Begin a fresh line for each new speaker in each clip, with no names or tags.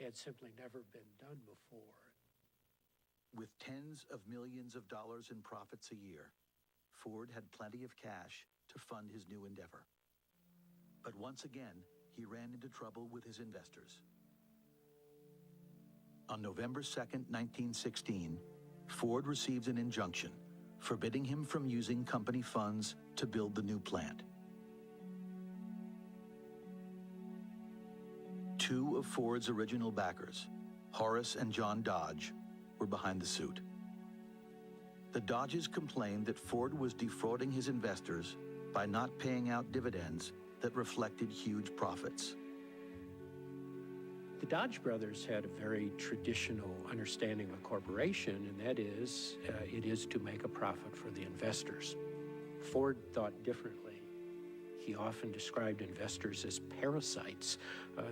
had simply never been done before.
With tens of millions of dollars in profits a year, Ford had plenty of cash to fund his new endeavor. But once again, he ran into trouble with his investors. On November 2nd, 1916, Ford receives an injunction forbidding him from using company funds to build the new plant. Two of Ford's original backers, Horace and John Dodge, were behind the suit. The Dodges complained that Ford was defrauding his investors by not paying out dividends that reflected huge profits.
The Dodge brothers had a very traditional understanding of a corporation, and that is, it is to make a profit for the investors. Ford thought differently. He often described investors as parasites.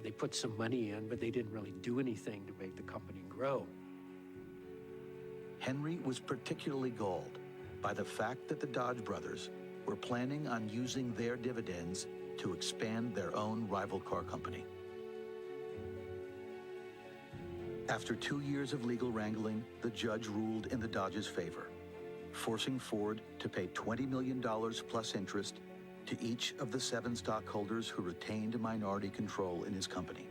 They put some money in, but they didn't really do anything to make the company grow.
Henry was particularly galled by the fact that the Dodge brothers were planning on using their dividends to expand their own rival car company. After 2 years of legal wrangling, the judge ruled in the Dodges' favor, forcing Ford to pay $20 million plus interest to each of the 7 stockholders who retained minority control in his company.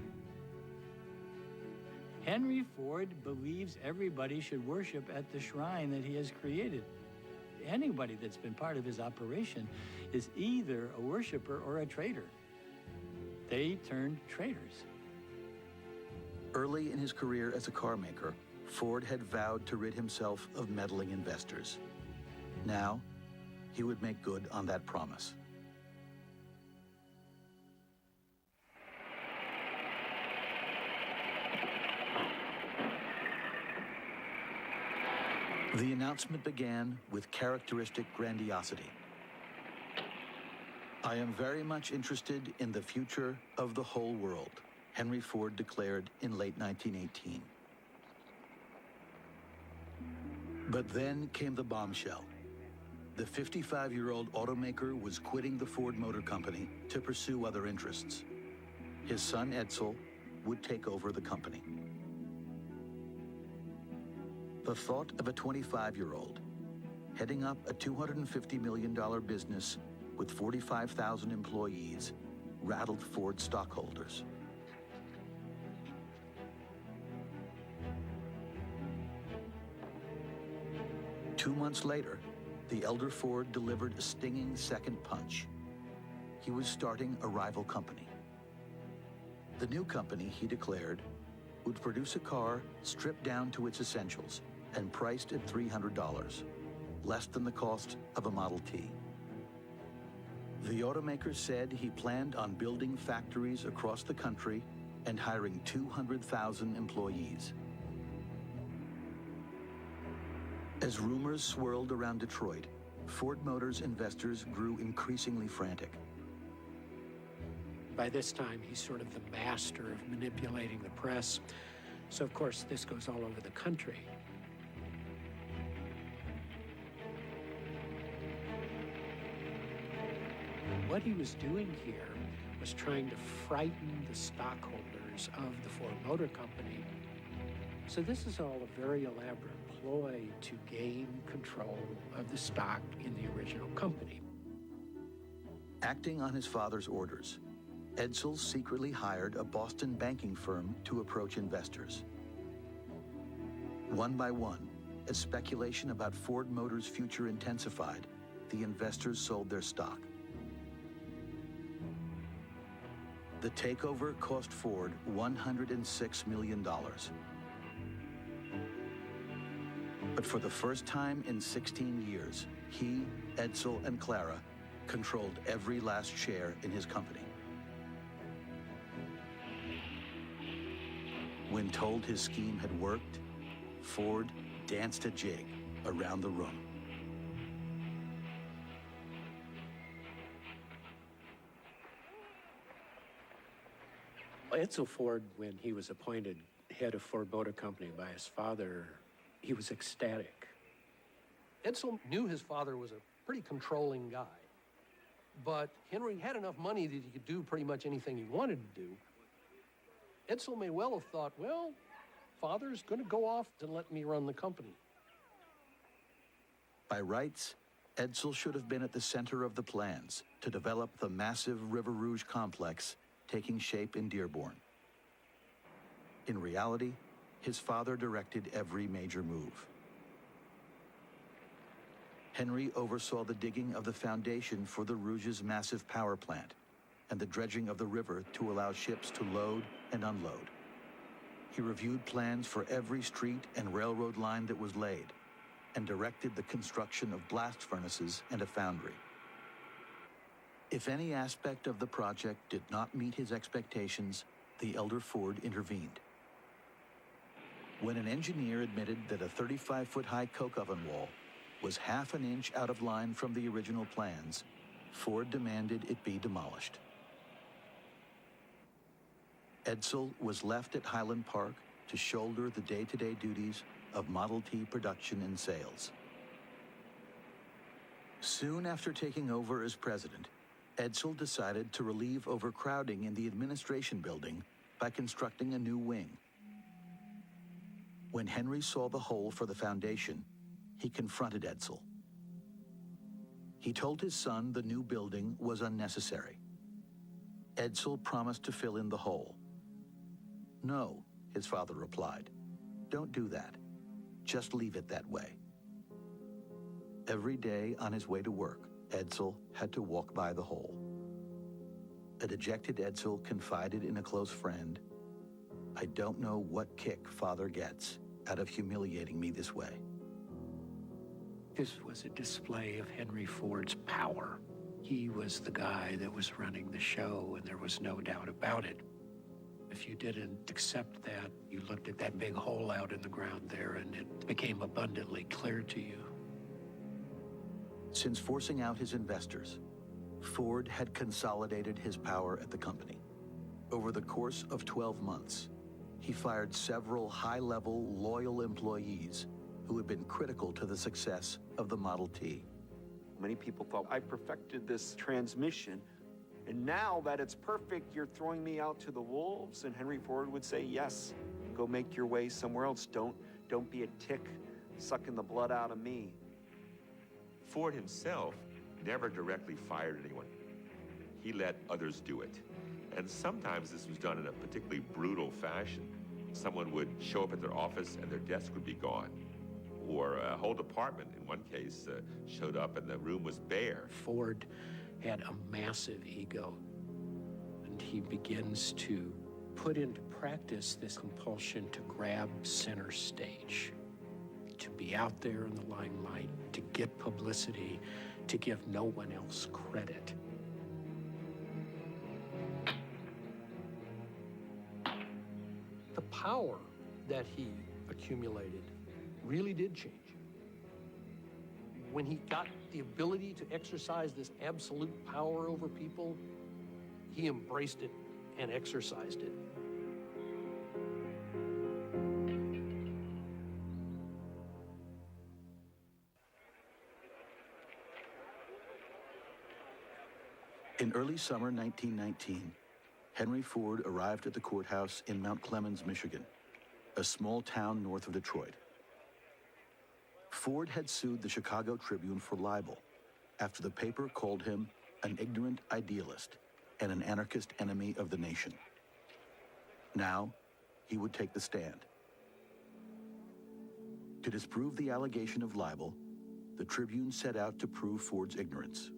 Henry Ford believes everybody should worship at the shrine that he has created. Anybody that's been part of his operation is either a worshiper or a traitor. They turned traitors.
Early in his career as a car maker, Ford had vowed to rid himself of meddling investors. Now, he would make good on that promise. The announcement began with characteristic grandiosity. "I am very much interested in the future of the whole world," Henry Ford declared in late 1918. But then came the bombshell. The 55-year-old automaker was quitting the Ford Motor Company to pursue other interests. His son Edsel would take over the company. The thought of a 25-year-old heading up a $250 million business with 45,000 employees rattled Ford stockholders. Two months later, the elder Ford delivered a stinging second punch. He was starting a rival company. The new company, he declared, would produce a car stripped down to its essentials and priced at $300, less than the cost of a Model T. The automaker said he planned on building factories across the country and hiring 200,000 employees. As rumors swirled around Detroit, Ford Motors investors grew increasingly frantic.
By this time, he's sort of the master of manipulating the press. So, of course, this goes all over the country. What he was doing here was trying to frighten the stockholders of the Ford Motor Company. So this is all a very elaborate ploy to gain control of the stock in the original company.
Acting on his father's orders, Edsel secretly hired a Boston banking firm to approach investors. One by one, as speculation about Ford Motors' future intensified, the investors sold their stock. The takeover cost Ford $106 million. But for the first time in 16 years, he, Edsel, and Clara controlled every last share in his company. When told his scheme had worked, Ford danced a jig around the room.
Edsel Ford, when he was appointed head of Ford Motor Company by his father, he was ecstatic.
Edsel knew his father was a pretty controlling guy, but Henry had enough money that he could do pretty much anything he wanted to do. Edsel may well have thought, well, Father's going to go off and let me run the company.
By rights, Edsel should have been at the center of the plans to develop the massive River Rouge complex taking shape in Dearborn. In reality, his father directed every major move. Henry oversaw the digging of the foundation for the Rouge's massive power plant and the dredging of the river to allow ships to load and unload. He reviewed plans for every street and railroad line that was laid and directed the construction of blast furnaces and a foundry. If any aspect of the project did not meet his expectations, the elder Ford intervened. When an engineer admitted that a 35-foot-high coke oven wall was half an inch out of line from the original plans, Ford demanded it be demolished. Edsel was left at Highland Park to shoulder the day-to-day duties of Model T production and sales. Soon after taking over as president, Edsel decided to relieve overcrowding in the administration building by constructing a new wing. When Henry saw the hole for the foundation, he confronted Edsel. He told his son the new building was unnecessary. Edsel promised to fill in the hole. "No," his father replied. "Don't do that. Just leave it that way." Every day on his way to work, Edsel had to walk by the hole. A dejected Edsel confided in a close friend, "I don't know what kick Father gets out of humiliating me this way."
This was a display of Henry Ford's power. He was the guy that was running the show, and there was no doubt about it. If you didn't accept that, you looked at that big hole out in the ground there, and it became abundantly clear to you.
Since forcing out his investors, Ford had consolidated his power at the company. Over the course of 12 months, he fired several high-level, loyal employees who had been critical to the success of the Model T.
Many people thought, I perfected this transmission, and now that it's perfect, you're throwing me out to the wolves? And Henry Ford would say, yes, go make your way somewhere else. Don't be a tick sucking the blood out of me.
Ford himself never directly fired anyone. He let others do it. And sometimes this was done in a particularly brutal fashion. Someone would show up at their office and their desk would be gone. Or a whole department, in one case, showed up and the room was bare.
Ford had a massive ego, and he begins to put into practice this compulsion to grab center stage, to be out there in the limelight, to get publicity, to give no one else credit.
The power that he accumulated really did change. When he got the ability to exercise this absolute power over people, he embraced it and exercised it.
In early summer 1919, Henry Ford arrived at the courthouse in Mount Clemens, Michigan, a small town north of Detroit. Ford had sued the Chicago Tribune for libel after the paper called him an ignorant idealist and an anarchist enemy of the nation. Now, he would take the stand. To disprove the allegation of libel, the Tribune set out to prove Ford's ignorance.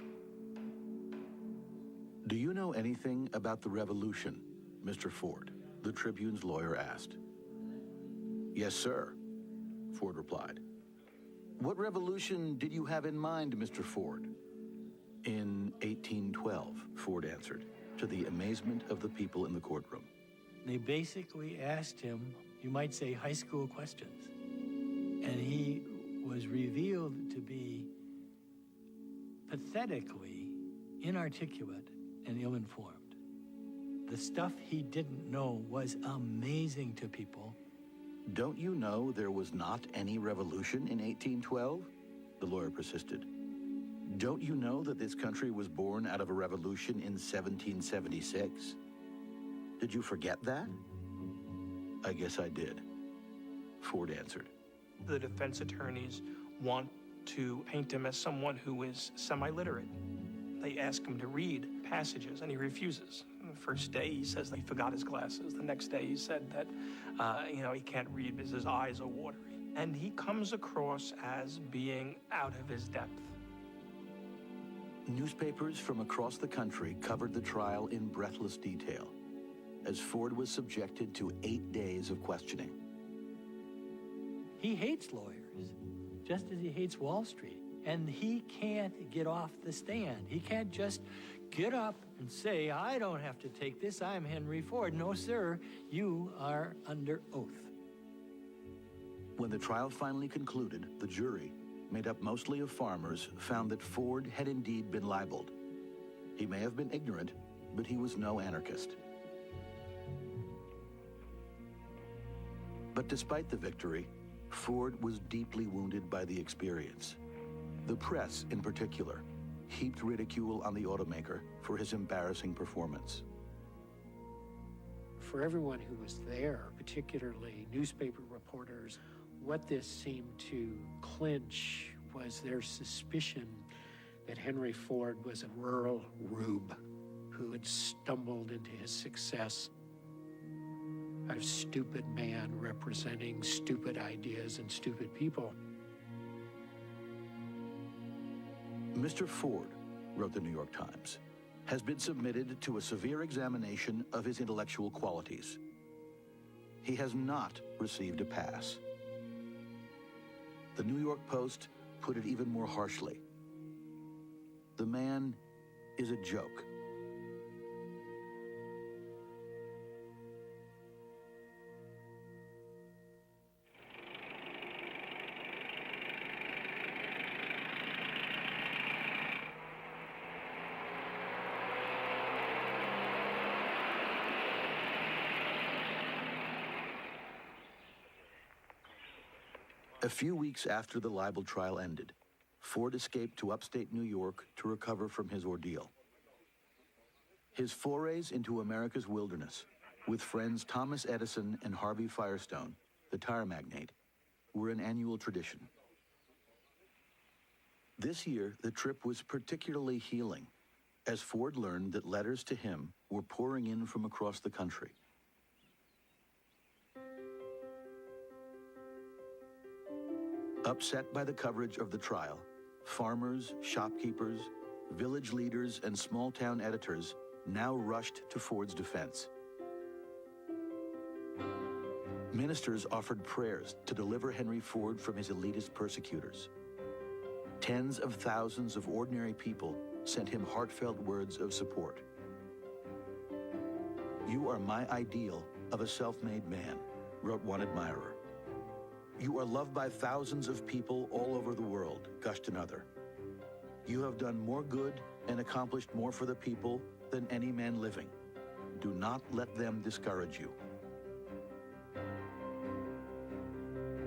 "Do you know anything about the revolution, Mr. Ford?" the Tribune's lawyer asked. "Yes, sir," Ford replied. "What revolution did you have in mind, Mr. Ford?" "In 1812, Ford answered, to the amazement of the people in the courtroom.
They basically asked him, you might say, high school questions. And he was revealed to be pathetically inarticulate and ill-informed. The stuff he didn't know was amazing to people.
"Don't you know there was not any revolution in 1812? The lawyer persisted. "Don't you know that this country was born out of a revolution in 1776? Did you forget that?" I guess I did, Ford answered.
The defense attorneys want to paint him as someone who is semi-literate. They ask him to read passages, and he refuses. The first day, he says that he forgot his glasses. The next day, he said that, he can't read because his eyes are watery. And he comes across as being out of his depth.
Newspapers from across the country covered the trial in breathless detail, as Ford was subjected to 8 days of questioning.
He hates lawyers, just as he hates Wall Street. And he can't get off the stand. He can't just get up and say, I don't have to take this, I'm Henry Ford. No, sir, you are under oath.
When the trial finally concluded, the jury, made up mostly of farmers, found that Ford had indeed been libeled. He may have been ignorant, but he was no anarchist. But despite the victory, Ford was deeply wounded by the experience. The press, in particular, heaped ridicule on the automaker for his embarrassing performance.
For everyone who was there, particularly newspaper reporters, what this seemed to clinch was their suspicion that Henry Ford was a rural rube who had stumbled into his success. A stupid man representing stupid ideas and stupid people.
Mr. Ford, wrote the New York Times, has been submitted to a severe examination of his intellectual qualities. He has not received a pass. The New York Post put it even more harshly. The man is a joke. A few weeks after the libel trial ended, Ford escaped to upstate New York to recover from his ordeal. His forays into America's wilderness, with friends Thomas Edison and Harvey Firestone, the tire magnate, were an annual tradition. This year, the trip was particularly healing, as Ford learned that letters to him were pouring in from across the country. Upset by the coverage of the trial, farmers, shopkeepers, village leaders, and small-town editors now rushed to Ford's defense. Ministers offered prayers to deliver Henry Ford from his elitist persecutors. Tens of thousands of ordinary people sent him heartfelt words of support. "You are my ideal of a self-made man," wrote one admirer. "You are loved by thousands of people all over the world," gushed another. "You have done more good and accomplished more for the people than any man living. Do not let them discourage you."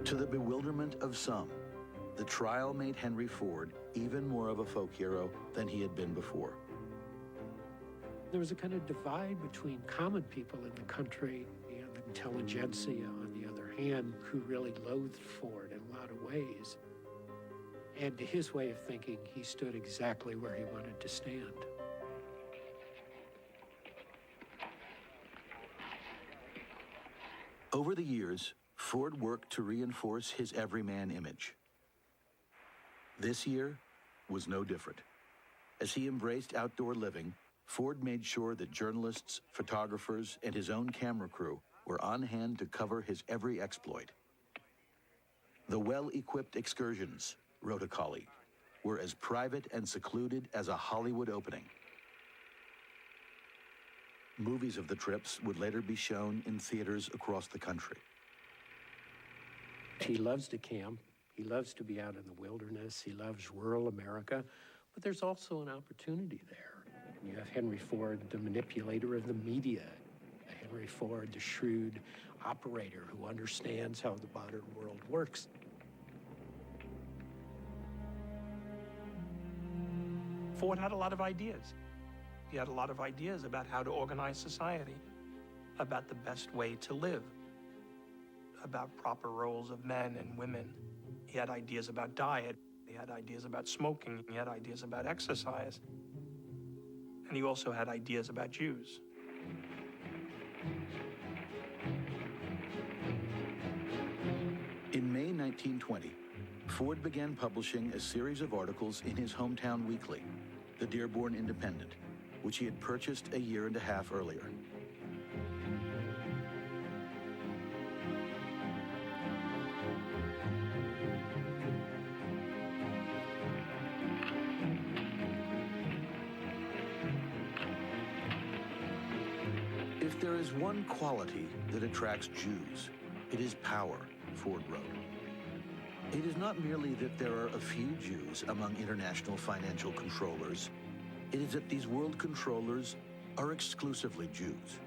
To the bewilderment of some, the trial made Henry Ford even more of a folk hero than he had been before.
There was a kind of divide between common people in the country and the intelligentsia, on the other hand, who really loathed Ford in a lot of ways. And to his way of thinking, he stood exactly where he wanted to stand.
Over the years, Ford worked to reinforce his everyman image. This year was no different. As he embraced outdoor living, Ford made sure that journalists, photographers, and his own camera crew were on hand to cover his every exploit. "The well-equipped excursions," wrote a colleague, "were as private and secluded as a Hollywood opening." Movies of the trips would later be shown in theaters across the country.
He loves to camp. He loves to be out in the wilderness. He loves rural America. But there's also an opportunity there. You have Henry Ford, the manipulator of the media. Henry Ford, the shrewd operator who understands how the modern world works.
Ford had a lot of ideas. He had a lot of ideas about how to organize society, about the best way to live. about proper roles of men and women. He had ideas about diet. He had ideas about smoking. He had ideas about exercise. And he also had ideas about Jews.
In May 1920, Ford began publishing a series of articles in his hometown weekly, the Dearborn Independent, which he had purchased a year and a half earlier. If there is one quality that attracts Jews, it is power, Ford wrote. It is not merely that there are a few Jews among international financial controllers. It is that these world controllers are exclusively Jews.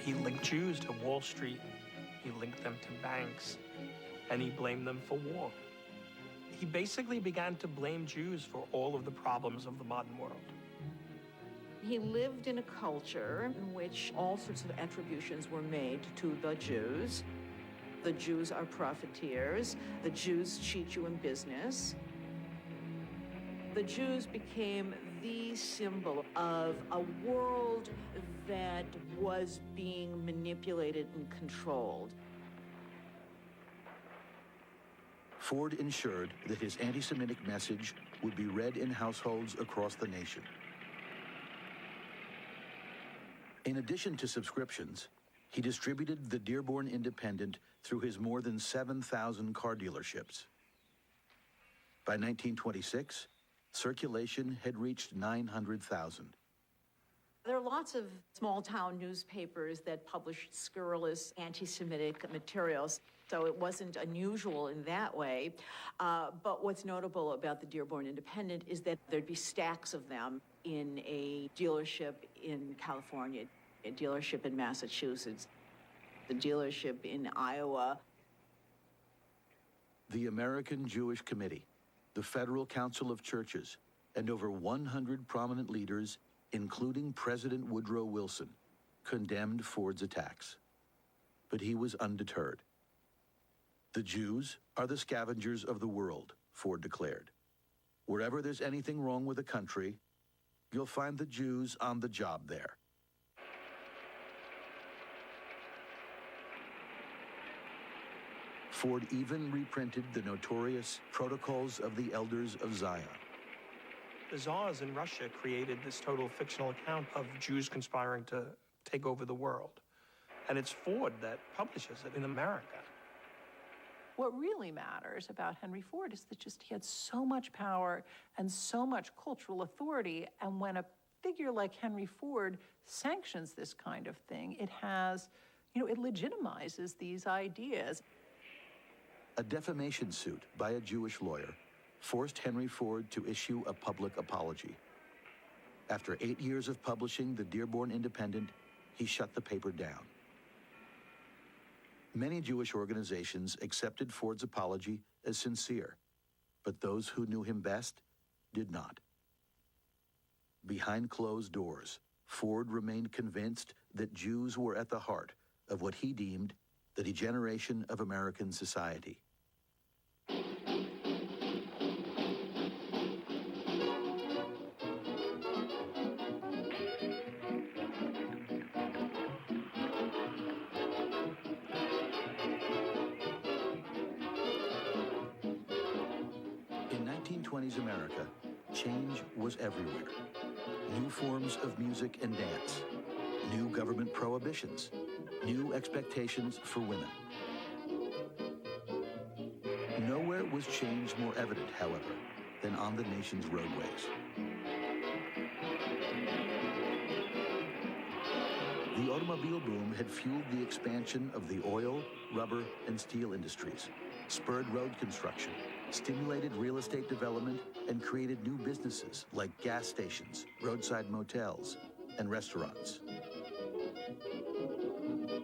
He linked Jews to Wall Street. He linked them to banks, and he blamed them for war. He basically began to blame Jews for all of the problems of the modern world.
He lived in a culture in which all sorts of attributions were made to the Jews. The Jews are profiteers. The Jews cheat you in business. The Jews became the symbol of a world that was being manipulated and controlled.
Ford ensured that his anti-Semitic message would be read in households across the nation. In addition to subscriptions, he distributed the Dearborn Independent through his more than 7,000 car dealerships. By 1926, circulation had reached 900,000.
There are lots of small-town newspapers that published scurrilous anti-Semitic materials, so it wasn't unusual in that way. But what's notable about the Dearborn Independent is that there'd be stacks of them in a dealership in California, a dealership in Massachusetts, the dealership in Iowa.
The American Jewish Committee, the Federal Council of Churches, and over 100 prominent leaders, including President Woodrow Wilson, condemned Ford's attacks. But he was undeterred. The Jews are the scavengers of the world, Ford declared. Wherever there's anything wrong with a country, you'll find the Jews on the job there. Ford even reprinted the notorious Protocols of the Elders of Zion.
The Tsars in Russia created this total fictional account of Jews conspiring to take over the world. And it's Ford that publishes it in America.
What really matters about Henry Ford is that just he had so much power and so much cultural authority. And when a figure like Henry Ford sanctions this kind of thing, it has, it legitimizes these ideas.
A defamation suit by a Jewish lawyer forced Henry Ford to issue a public apology. After 8 years of publishing the Dearborn Independent, he shut the paper down. Many Jewish organizations accepted Ford's apology as sincere, but those who knew him best did not. Behind closed doors, Ford remained convinced that Jews were at the heart of what he deemed the degeneration of American society. In 1920s America, change was everywhere. New forms of music and dance, new government prohibitions, new expectations for women. Nowhere was change more evident, however, than on the nation's roadways. The automobile boom had fueled the expansion of the oil, rubber, and steel industries, spurred road construction, stimulated real estate development, and created new businesses like gas stations, roadside motels, and restaurants.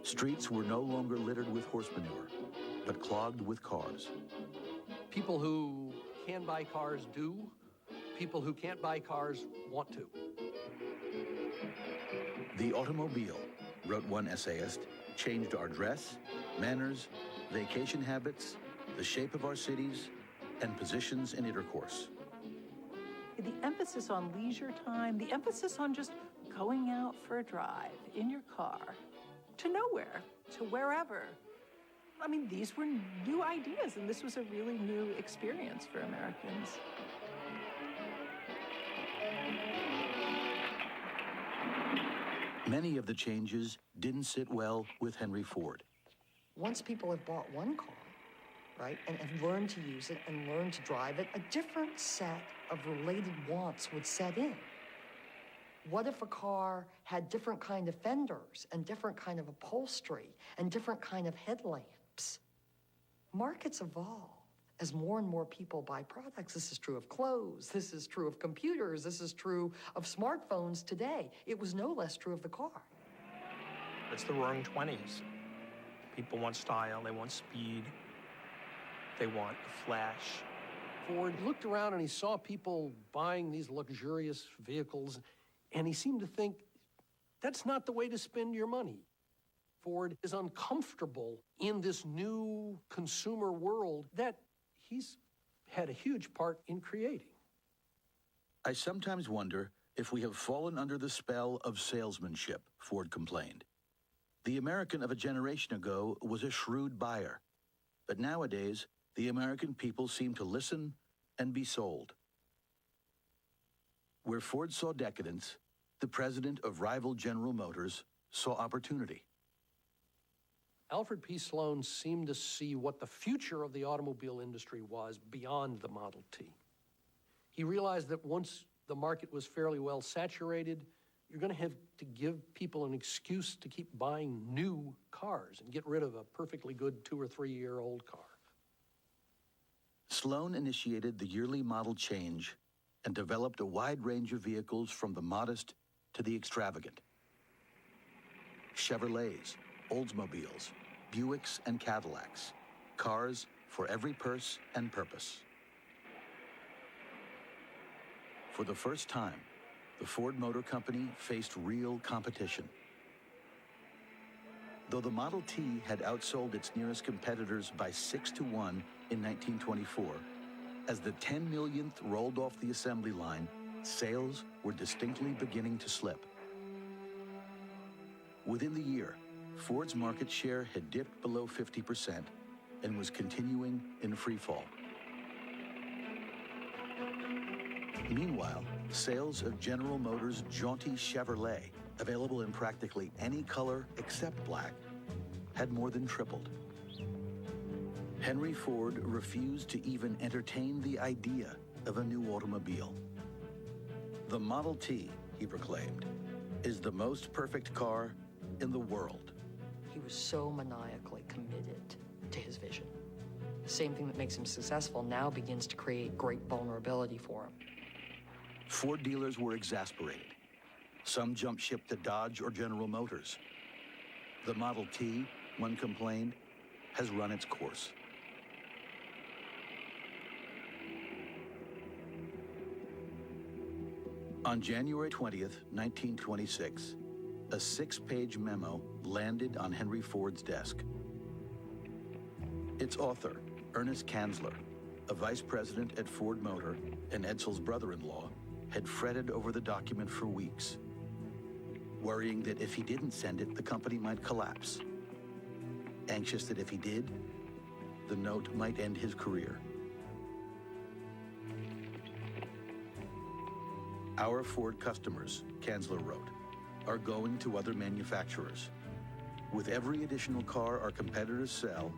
Streets were no longer littered with horse manure, but clogged with cars.
People who can buy cars do. People who can't buy cars want to.
The automobile, wrote one essayist, changed our dress, manners, vacation habits, the shape of our cities, and positions in intercourse.
The emphasis on leisure time, the emphasis on just going out for a drive in your car to nowhere, to wherever. I mean, these were new ideas, and this was a really new experience for Americans.
Many of the changes didn't sit well with Henry Ford.
Once people have bought one car, right, and have learned to use it and learned to drive it, a different set of related wants would set in. What if a car had different kind of fenders and different kind of upholstery and different kind of headlamps? Markets evolve as more and more people buy products. This is true of clothes. This is true of computers. This is true of smartphones today. It was no less true of the car.
It's the roaring 20s. People want style, they want speed, they want a flash.
Ford looked around and he saw people buying these luxurious vehicles, and he seemed to think, that's not the way to spend your money. Ford is uncomfortable in this new consumer world that he's had a huge part in creating.
I sometimes wonder if we have fallen under the spell of salesmanship, Ford complained. The American of a generation ago was a shrewd buyer, but nowadays, the American people seem to listen and be sold. Where Ford saw decadence, the president of rival General Motors saw opportunity.
Alfred P. Sloan seemed to see what the future of the automobile industry was beyond the Model T. He realized that once the market was fairly well saturated, you're going to have to give people an excuse to keep buying new cars and get rid of a perfectly good 2 or 3 year old car.
Sloan initiated the yearly model change and developed a wide range of vehicles from the modest to the extravagant. Chevrolets, Oldsmobiles, Buicks, and Cadillacs, cars for every purse and purpose. For the first time, the Ford Motor Company faced real competition. Though the Model T had outsold its nearest competitors by 6-1 in 1924, as the 10 millionth rolled off the assembly line, sales were distinctly beginning to slip. Within the year, Ford's market share had dipped below 50% and was continuing in freefall. Meanwhile, sales of General Motors' jaunty Chevrolet, available in practically any color except black, had more than tripled. Henry Ford refused to even entertain the idea of a new automobile. The Model T, he proclaimed, is the most perfect car in the world.
He was so maniacally committed to his vision. The same thing that makes him successful now begins to create great vulnerability for him.
Ford dealers were exasperated. Some jumped ship to Dodge or General Motors. The Model T, one complained, has run its course. On January 20th, 1926, a 6-page memo landed on Henry Ford's desk. Its author, Ernest Kanzler, a vice president at Ford Motor and Edsel's brother-in-law, had fretted over the document for weeks, worrying that if he didn't send it, the company might collapse. Anxious that if he did, the note might end his career. Our Ford customers, Kanzler wrote, are going to other manufacturers. With every additional car our competitors sell,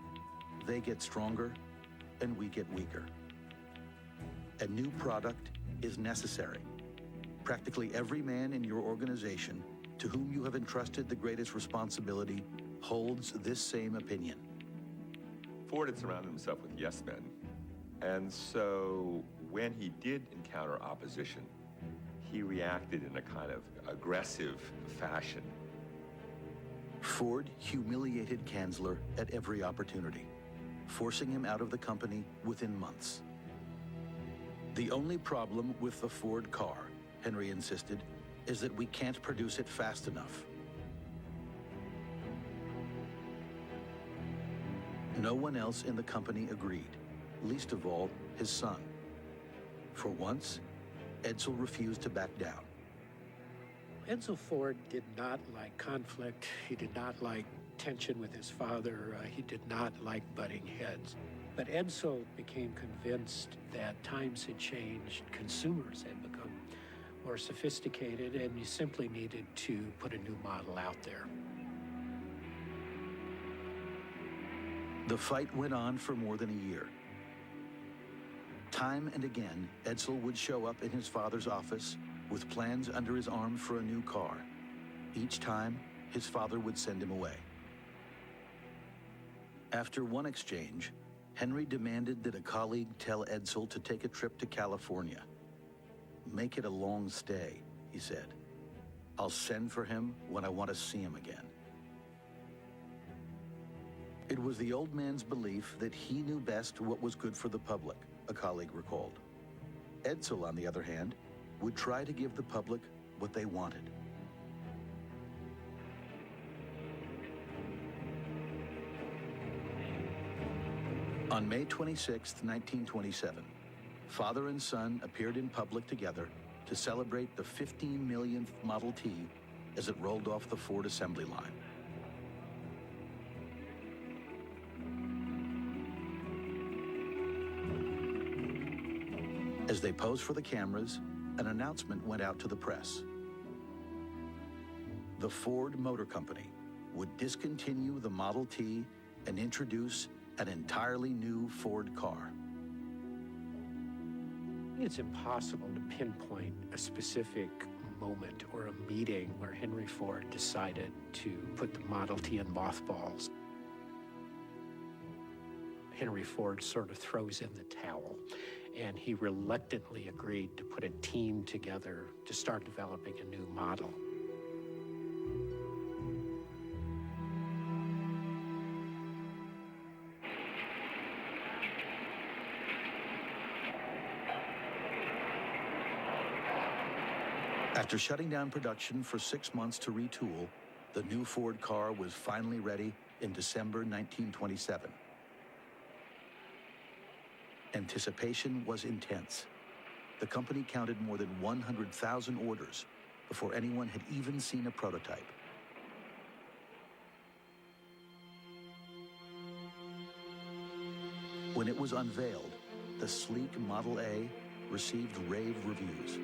they get stronger and we get weaker. A new product is necessary. Practically every man in your organization to whom you have entrusted the greatest responsibility holds this same opinion.
Ford had surrounded himself with yes men, And so when he did encounter opposition, he reacted in a kind of aggressive fashion.
Ford humiliated Kanzler at every opportunity, forcing him out of the company within months. The only problem with the Ford car, Henry insisted, is that we can't produce it fast enough. No one else in the company agreed, least of all his son. For once, Edsel refused to back down.
Edsel Ford did not like conflict. He did not like tension with his father. He did not like butting heads. But Edsel became convinced that times had changed, consumers had become more sophisticated, and you simply needed to put a new model out there.
The fight went on for more than a year. Time and again, Edsel would show up in his father's office with plans under his arm for a new car. Each time, his father would send him away. After one exchange, Henry demanded that a colleague tell Edsel to take a trip to California. "Make it a long stay," he said. "I'll send for him when I want to see him again." It was the old man's belief that he knew best what was good for the public, a colleague recalled. Edsel, on the other hand, would try to give the public what they wanted. On May 26, 1927, father and son appeared in public together to celebrate the 15 millionth Model T as it rolled off the Ford assembly line. As they posed for the cameras, an announcement went out to the press. The Ford Motor Company would discontinue the Model T and introduce an entirely new Ford car.
It's impossible to pinpoint a specific moment or a meeting where Henry Ford decided to put the Model T in mothballs. Henry Ford sort of throws in the towel, and he reluctantly agreed to put a team together to start developing a new model.
After shutting down production for 6 months to retool, the new Ford car was finally ready in December 1927. Anticipation was intense. The company counted more than 100,000 orders before anyone had even seen a prototype. When it was unveiled, the sleek Model A received rave reviews.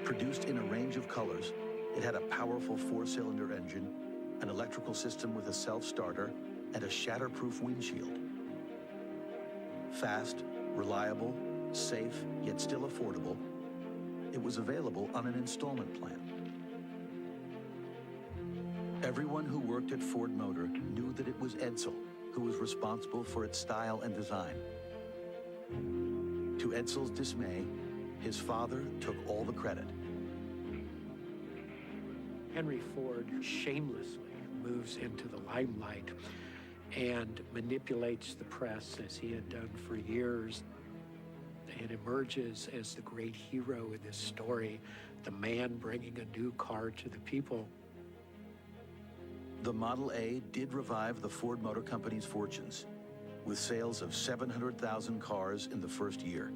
Produced in a range of colors, it had a powerful 4-cylinder engine, an electrical system with a self-starter, and a shatterproof windshield. Fast, reliable, safe, yet still affordable, it was available on an installment plan. Everyone who worked at Ford Motor knew that it was Edsel who was responsible for its style and design. To Edsel's dismay, his father took all the credit.
Henry Ford shamelessly moves into the limelight and manipulates the press as he had done for years, and emerges as the great hero in this story, the man bringing a new car to the people.
The Model A did revive the Ford Motor Company's fortunes, with sales of 700,000 cars in the first year.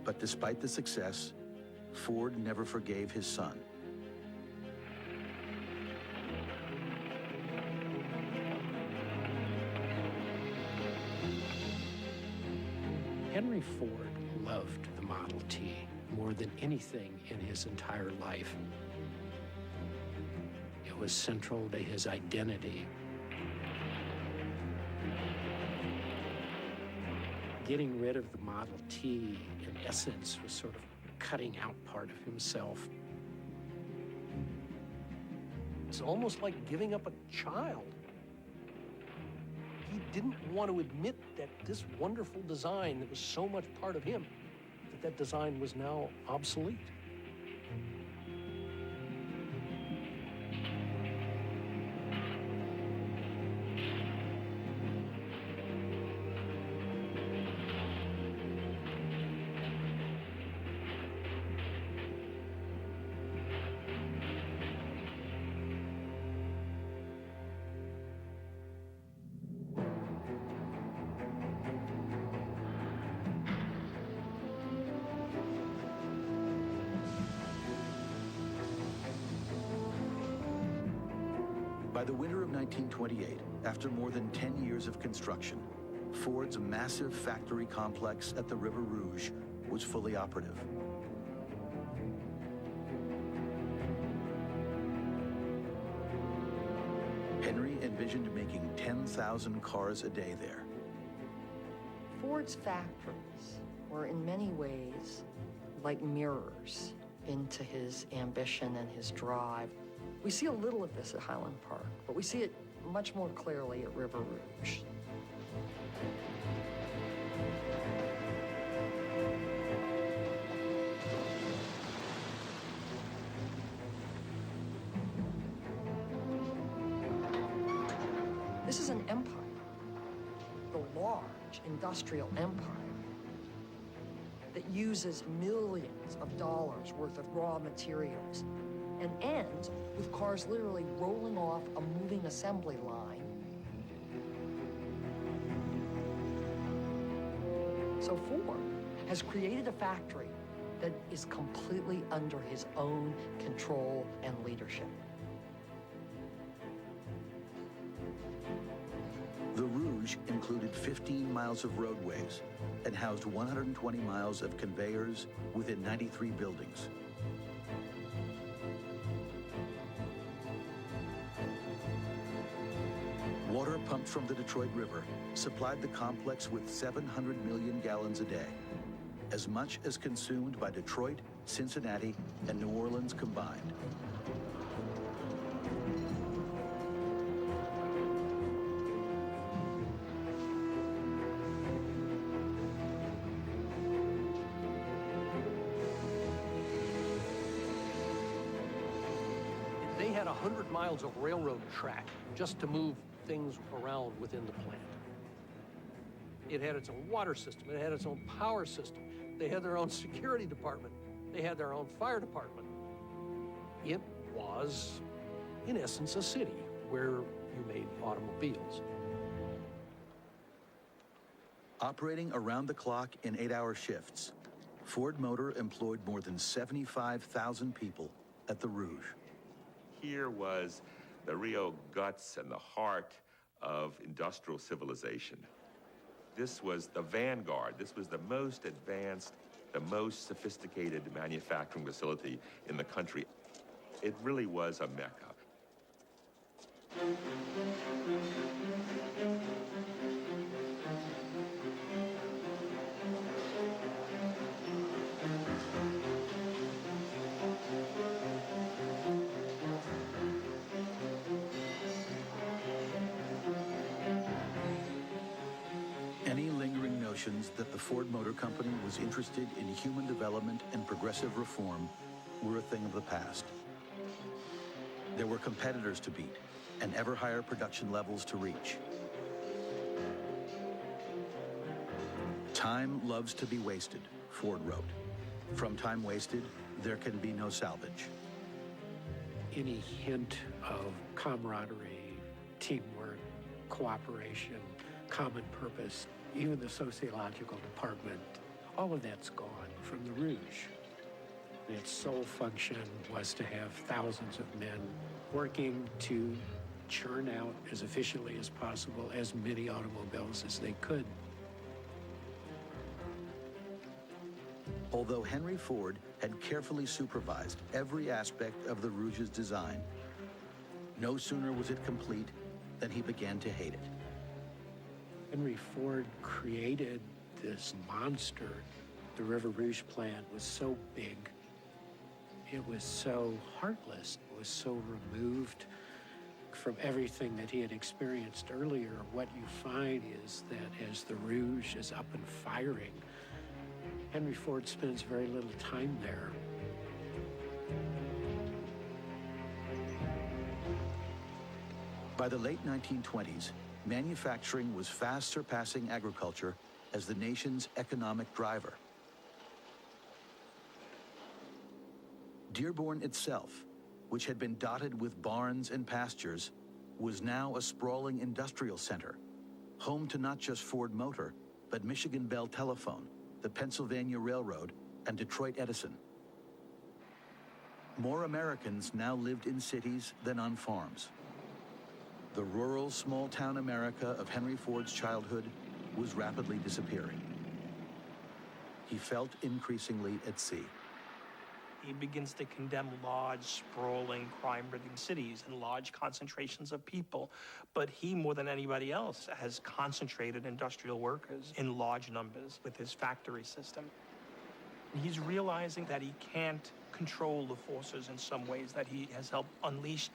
But despite the success, Ford never forgave his son.
Henry Ford loved the Model T more than anything in his entire life. It was central to his identity. Getting rid of the Model T, in essence, was sort of cutting out part of himself.
It's almost like giving up a child. he didn't want to admit that this wonderful design that was so much part of him, that design was now obsolete.
By the winter of 1928, after more than 10 years of construction, Ford's massive factory complex at the River Rouge was fully operative. Henry envisioned making 10,000 cars a day there.
Ford's factories were in many ways like mirrors into his ambition and his drive. We see a little of this at Highland Park, but we see it much more clearly at River Rouge. This is an empire, the large industrial empire that uses millions of dollars worth of raw materials and ends with cars literally rolling off a moving assembly line. So Ford has created a factory that is completely under his own control and leadership.
The Rouge included 15 miles of roadways and housed 120 miles of conveyors within 93 buildings. Water pumped from the Detroit River supplied the complex with 700 million gallons a day, as much as consumed by Detroit, Cincinnati, and New Orleans combined.
They had 100 miles of railroad track just to move things around within the plant. It had its own water system. It had its own power system. They had their own security department. They had their own fire department. It was, in essence, a city where you made automobiles.
Operating around the clock in 8-hour shifts, Ford Motor employed more than 75,000 people at the Rouge.
Here was the real guts and the heart of industrial civilization. This was the vanguard. This was the most advanced, the most sophisticated manufacturing facility in the country. It really was a mecca.
Any lingering notions that the Ford Motor Company was interested in human development and progressive reform were a thing of the past. There were competitors to beat and ever higher production levels to reach. Time loves to be wasted, Ford wrote. From time wasted, there can be no salvage.
Any hint of camaraderie, teamwork, cooperation, common purpose, even the sociological department, all of that's gone from the Rouge. Its sole function was to have thousands of men working to churn out as efficiently as possible as many automobiles as they could.
Although Henry Ford had carefully supervised every aspect of the Rouge's design, no sooner was it complete than he began to hate it.
Henry Ford created this monster. The River Rouge plant was so big, it was so heartless, it was so removed From everything that he had experienced earlier, what you find is that as the Rouge is up and firing, Henry Ford spends very little time there.
By the late 1920s, manufacturing was fast surpassing agriculture as the nation's economic driver. Dearborn itself, which had been dotted with barns and pastures, was now a sprawling industrial center, home to not just Ford Motor, but Michigan Bell Telephone, the Pennsylvania Railroad, and Detroit Edison. More Americans now lived in cities than on farms. The rural, small-town America of Henry Ford's childhood was rapidly disappearing. He felt increasingly at sea.
He begins to condemn large, sprawling, crime-ridden cities and large concentrations of people. But he, more than anybody else, has concentrated industrial workers in large numbers with his factory system. He's realizing that he can't control the forces in some ways that he has helped unleash.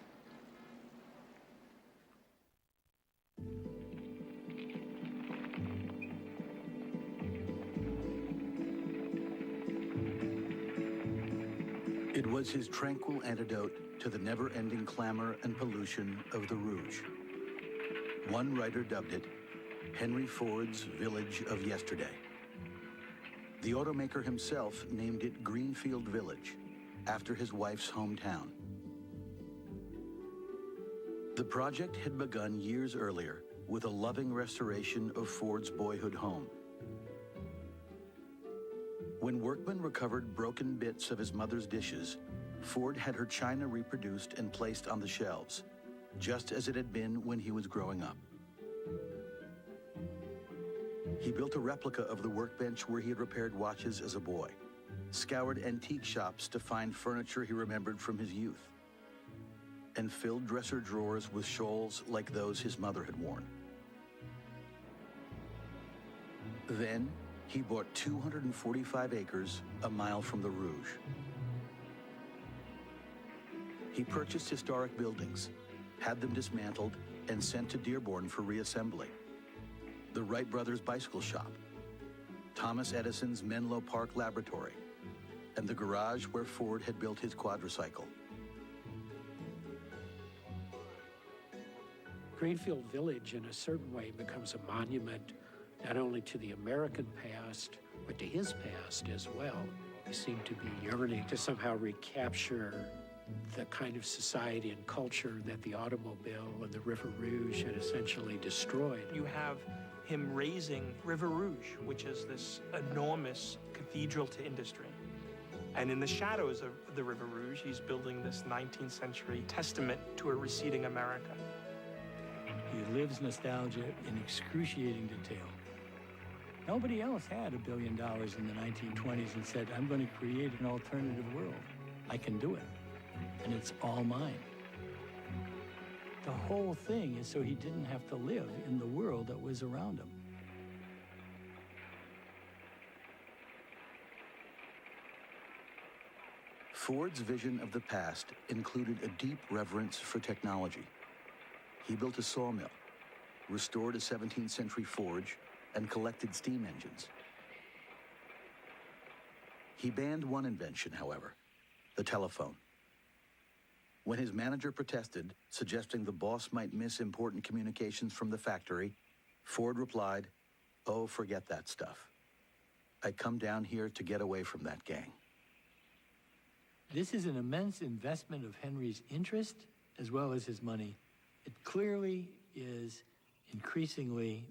It was his tranquil antidote to the never-ending clamor and pollution of the Rouge. One writer dubbed it Henry Ford's Village of Yesterday. The automaker himself named it Greenfield Village, after his wife's hometown. The project had begun years earlier with a loving restoration of Ford's boyhood home. When workmen recovered broken bits of his mother's dishes, Ford had her china reproduced and placed on the shelves, just as it had been when he was growing up. He built a replica of the workbench where he had repaired watches as a boy, scoured antique shops to find furniture he remembered from his youth, and filled dresser drawers with shawls like those his mother had worn. Then, he bought 245 acres a mile from the Rouge. He purchased historic buildings, had them dismantled, and sent to Dearborn for reassembly. The Wright brothers' bicycle shop, Thomas Edison's Menlo Park laboratory, and the garage where Ford had built his quadricycle.
Greenfield Village, in a certain way, becomes a monument not only to the American past, but to his past as well. He seemed to be yearning to somehow recapture the kind of society and culture that the automobile and the River Rouge had essentially destroyed.
You have him raising River Rouge, which is this enormous cathedral to industry. And in the shadows of the River Rouge, he's building this 19th century testament to a receding America.
He lives nostalgia in excruciating detail. Nobody else had $1 billion in the 1920s and said, I'm going to create an alternative world. I can do it. And it's all mine. The whole thing is so he didn't have to live in the world that was around him.
Ford's vision of the past included a deep reverence for technology. He built a sawmill, restored a 17th century forge, and collected steam engines. He banned one invention, however, the telephone. When his manager protested, suggesting the boss might miss important communications from the factory, Ford replied, "Oh, forget that stuff. I come down here to get away from that gang."
This is an immense investment of Henry's interest as well as his money. It clearly is increasingly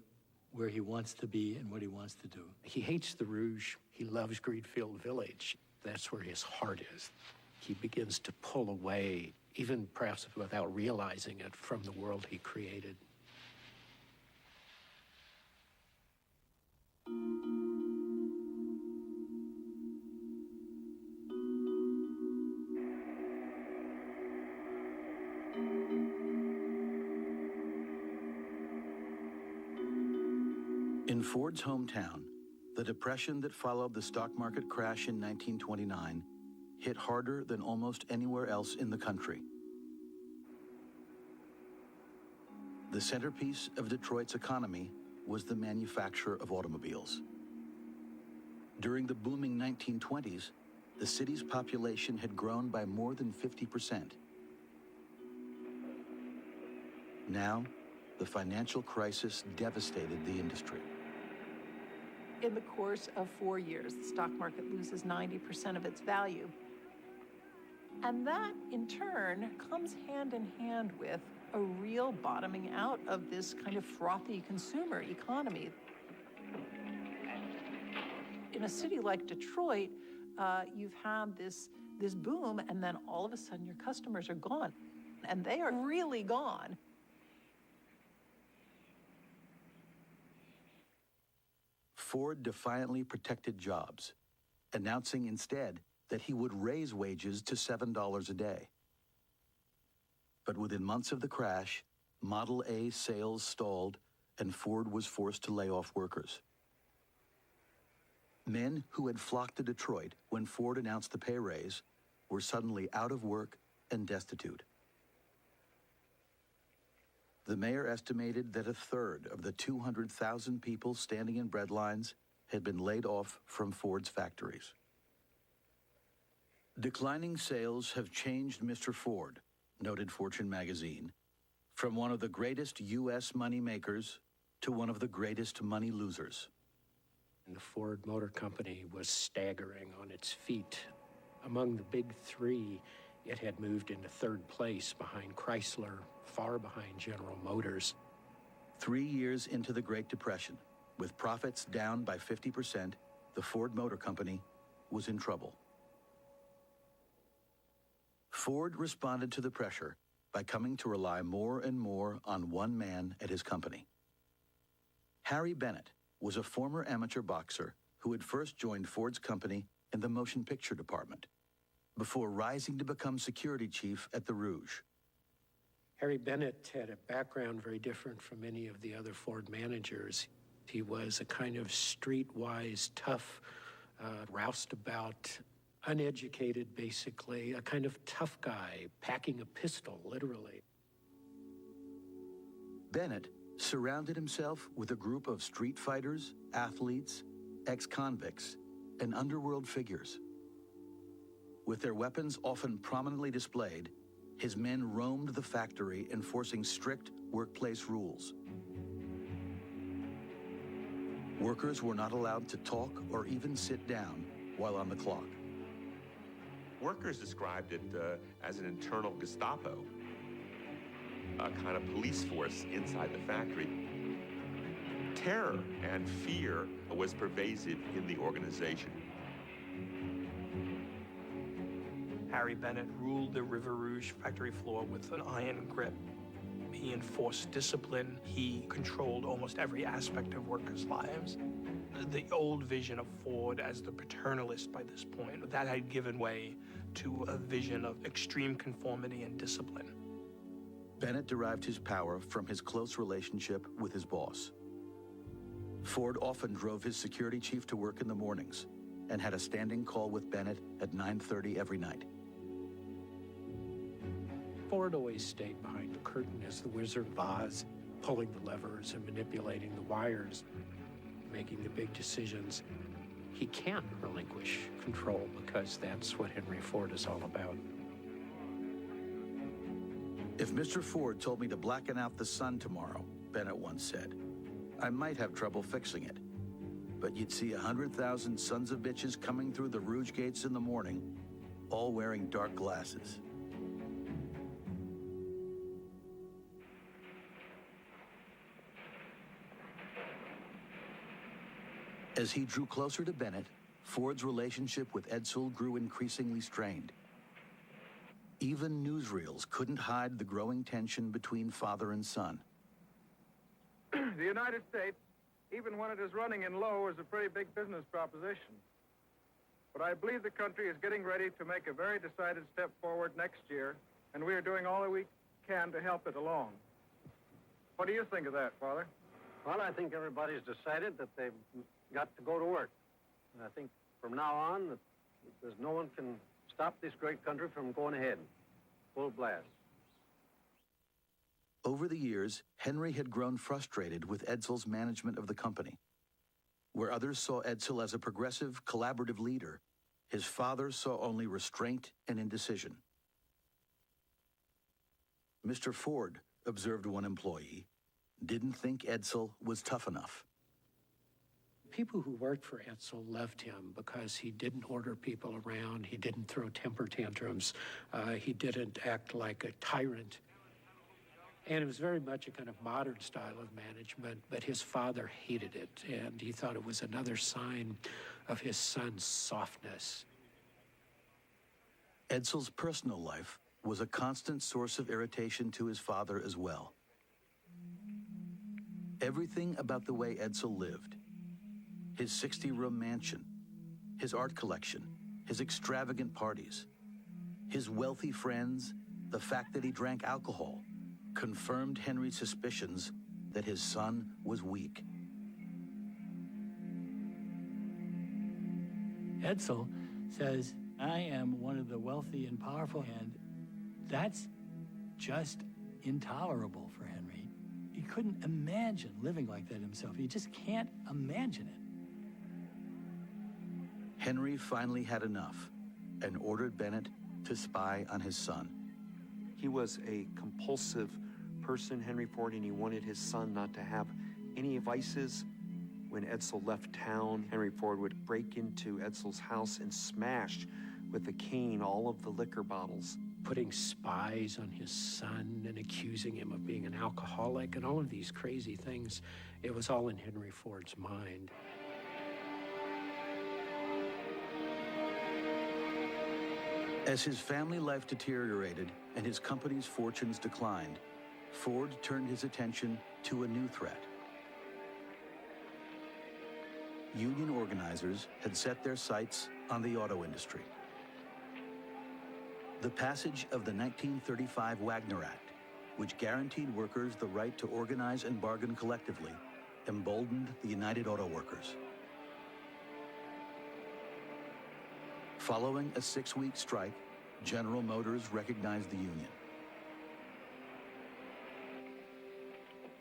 where he wants to be and what he wants to do.
He hates the Rouge. He loves Greenfield Village. That's where his heart is. He begins to pull away, even perhaps without realizing it, from the world he created.
In Ford's hometown, the depression that followed the stock market crash in 1929 hit harder than almost anywhere else in the country. The centerpiece of Detroit's economy was the manufacture of automobiles. During the booming 1920s, the city's population had grown by more than 50%. Now, the financial crisis devastated the industry.
In the course of 4 years, the stock market loses 90% of its value. And that, in turn, comes hand in hand with a real bottoming out of this kind of frothy consumer economy. In a city like Detroit, you've had this boom, and then all of a sudden your customers are gone, and they are really gone.
Ford defiantly protected jobs, announcing instead that he would raise wages to $7 a day. But within months of the crash, Model A sales stalled and Ford was forced to lay off workers. Men who had flocked to Detroit when Ford announced the pay raise were suddenly out of work and destitute. The mayor estimated that a third of the 200,000 people standing in bread lines had been laid off from Ford's factories. Declining sales have changed Mr. Ford, noted Fortune magazine, from one of the greatest U.S. money makers to one of the greatest money losers.
And the Ford Motor Company was staggering on its feet. Among the big three, it had moved into third place behind Chrysler, far behind General Motors.
3 years into the Great Depression, with profits down by 50%, the Ford Motor Company was in trouble. Ford responded to the pressure by coming to rely more and more on one man at his company. Harry Bennett was a former amateur boxer who had first joined Ford's company in the motion picture department, before rising to become security chief at the Rouge.
Harry Bennett had a background very different from any of the other Ford managers. He was a kind of streetwise, tough, roustabout, uneducated, basically, a kind of tough guy, packing a pistol, literally.
Bennett surrounded himself with a group of street fighters, athletes, ex-convicts, and underworld figures. With their weapons often prominently displayed, his men roamed the factory enforcing strict workplace rules. Workers were not allowed to talk or even sit down while on the clock.
Workers described it as an internal Gestapo, a kind of police force inside the factory. Terror and fear was pervasive in the organization.
Harry Bennett ruled the River Rouge factory floor with an iron grip. He enforced discipline. He controlled almost every aspect of workers' lives. The old vision of Ford as the paternalist by this point, that had given way to a vision of extreme conformity and discipline.
Bennett derived his power from his close relationship with his boss. Ford often drove his security chief to work in the mornings and had a standing call with Bennett at 9:30 every night.
Ford always stayed behind the curtain as the Wizard of Oz, pulling the levers and manipulating the wires, making the big decisions. He can't relinquish control because that's what Henry Ford is all about.
If Mr. Ford told me to blacken out the sun tomorrow, Bennett once said, I might have trouble fixing it. But you'd see 100,000 sons of bitches coming through the Rouge gates in the morning, all wearing dark glasses. As he drew closer to Bennett, Ford's relationship with Edsel grew increasingly strained. Even newsreels couldn't hide the growing tension between father and son.
The United States, even when it is running in low, is a pretty big business proposition. But I believe the country is getting ready to make a very decided step forward next year, and we are doing all that we can to help it along. What do you think of that, Father?
Well, I think everybody's decided that they've got to go to work. And I think from now on, that there's no one can stop this great country from going ahead. Full blast.
Over the years, Henry had grown frustrated with Edsel's management of the company. Where others saw Edsel as a progressive, collaborative leader, his father saw only restraint and indecision. Mr. Ford, observed one employee, didn't think Edsel was tough enough.
People who worked for Edsel loved him because he didn't order people around, he didn't throw temper tantrums, he didn't act like a tyrant. And it was very much a kind of modern style of management, but his father hated it, and he thought it was another sign of his son's softness.
Edsel's personal life was a constant source of irritation to his father as well. Everything about the way Edsel lived, his 60-room mansion, his art collection, his extravagant parties, his wealthy friends, the fact that he drank alcohol, confirmed Henry's suspicions that his son was weak.
Edsel says, I am one of the wealthy and powerful, and that's just intolerable for Henry. He couldn't imagine living like that himself. He just can't imagine it.
Henry finally had enough and ordered Bennett to spy on his son.
He was a compulsive person, Henry Ford, and he wanted his son not to have any vices. When Edsel left town, Henry Ford would break into Edsel's house and smash with a cane all of the liquor bottles.
Putting spies on his son and accusing him of being an alcoholic and all of these crazy things, it was all in Henry Ford's mind.
As his family life deteriorated and his company's fortunes declined, Ford turned his attention to a new threat. Union organizers had set their sights on the auto industry. The passage of the 1935 Wagner Act, which guaranteed workers the right to organize and bargain collectively, emboldened the United Auto Workers. Following a 6-week strike, General Motors recognized the union.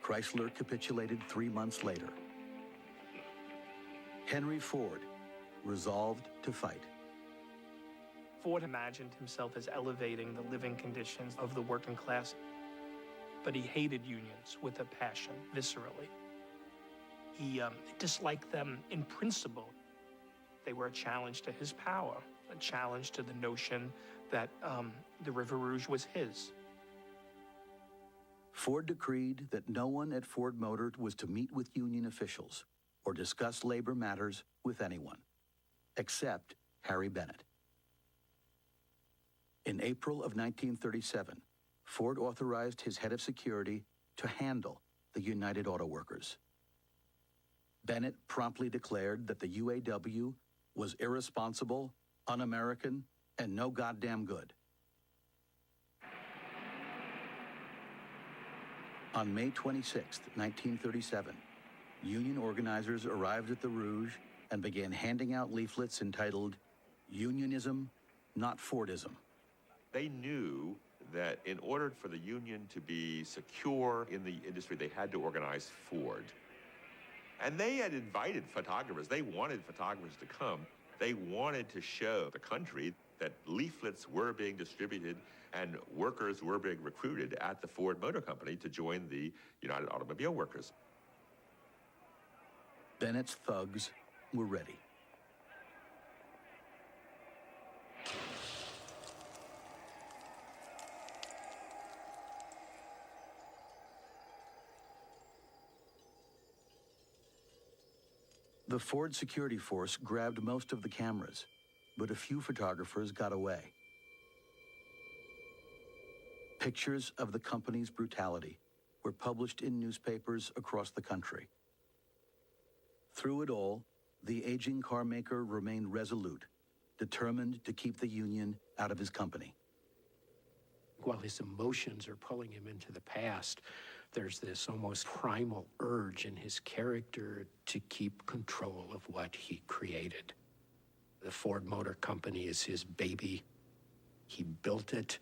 Chrysler capitulated 3 months later. Henry Ford resolved to fight.
Ford imagined himself as elevating the living conditions of the working class, but he hated unions with a passion, viscerally. He disliked them in principle. They were a challenge to his power, a challenge to the notion that the River Rouge was his.
Ford decreed that no one at Ford Motor was to meet with union officials or discuss labor matters with anyone, except Harry Bennett. In April of 1937, Ford authorized his head of security to handle the United Auto Workers. Bennett promptly declared that the UAW was irresponsible, un-American, and no goddamn good. On May 26, 1937, union organizers arrived at the Rouge and began handing out leaflets entitled, "Unionism, Not Fordism."
They knew that in order for the union to be secure in the industry, they had to organize Ford. And they had invited photographers. They wanted photographers to come. They wanted to show the country that leaflets were being distributed and workers were being recruited at the Ford Motor Company to join the United Automobile Workers.
Bennett's thugs were ready. The Ford security force grabbed most of the cameras, but a few photographers got away. Pictures of the company's brutality were published in newspapers across the country. Through it all, the aging car maker remained resolute, determined to keep the union out of his company.
While his emotions are pulling him into the past, there's this almost primal urge in his character to keep control of what he created. The Ford Motor Company is his baby. He built it,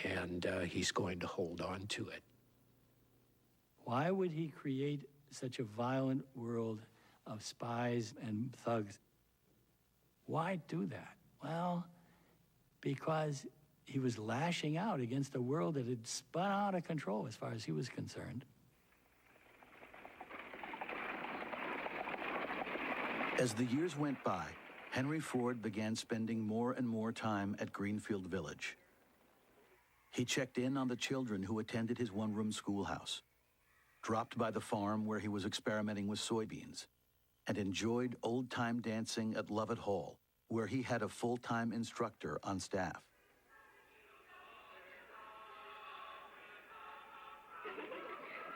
and he's going to hold on to it.
Why would he create such a violent world of spies and thugs? Why do that? Well, because he was lashing out against a world that had spun out of control as far as he was concerned.
As the years went by, Henry Ford began spending more and more time at Greenfield Village. He checked in on the children who attended his one-room schoolhouse, dropped by the farm where he was experimenting with soybeans, and enjoyed old-time dancing at Lovett Hall, where he had a full-time instructor on staff.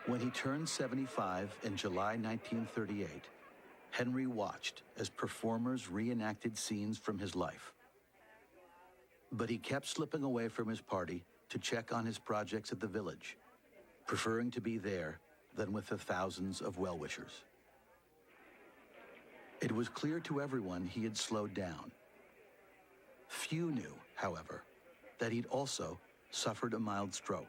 When he turned 75 in July 1938, Henry watched as performers reenacted scenes from his life. But he kept slipping away from his party to check on his projects at the village, preferring to be there than with the thousands of well-wishers. It was clear to everyone he had slowed down. Few knew, however, that he'd also suffered a mild stroke.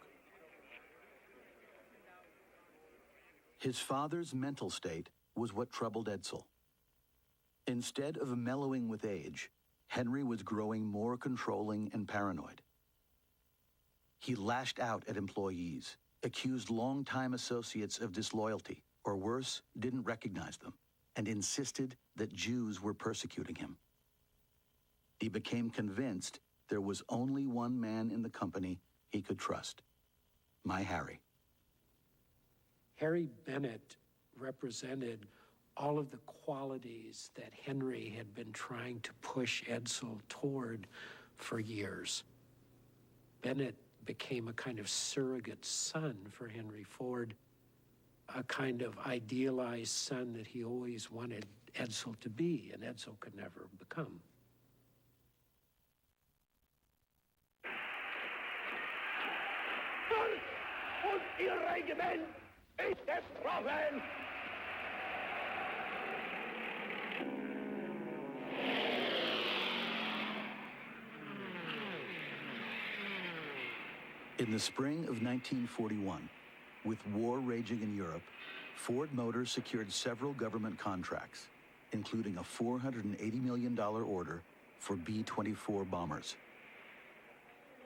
His father's mental state was what troubled Edsel. Instead of mellowing with age, Henry was growing more controlling and paranoid. He lashed out at employees, accused longtime associates of disloyalty, or worse, didn't recognize them, and insisted that Jews were persecuting him. He became convinced there was only one man in the company he could trust, my Harry.
Harry Bennett represented all of the qualities that Henry had been trying to push Edsel toward for years. Bennett became a kind of surrogate son for Henry Ford, a kind of idealized son that he always wanted Edsel to be, and Edsel could never become.
Und Ihr Regiment ist getroffen!
In the spring of 1941, with war raging in Europe, Ford Motor secured several government contracts, including a $480 million order for B-24 bombers.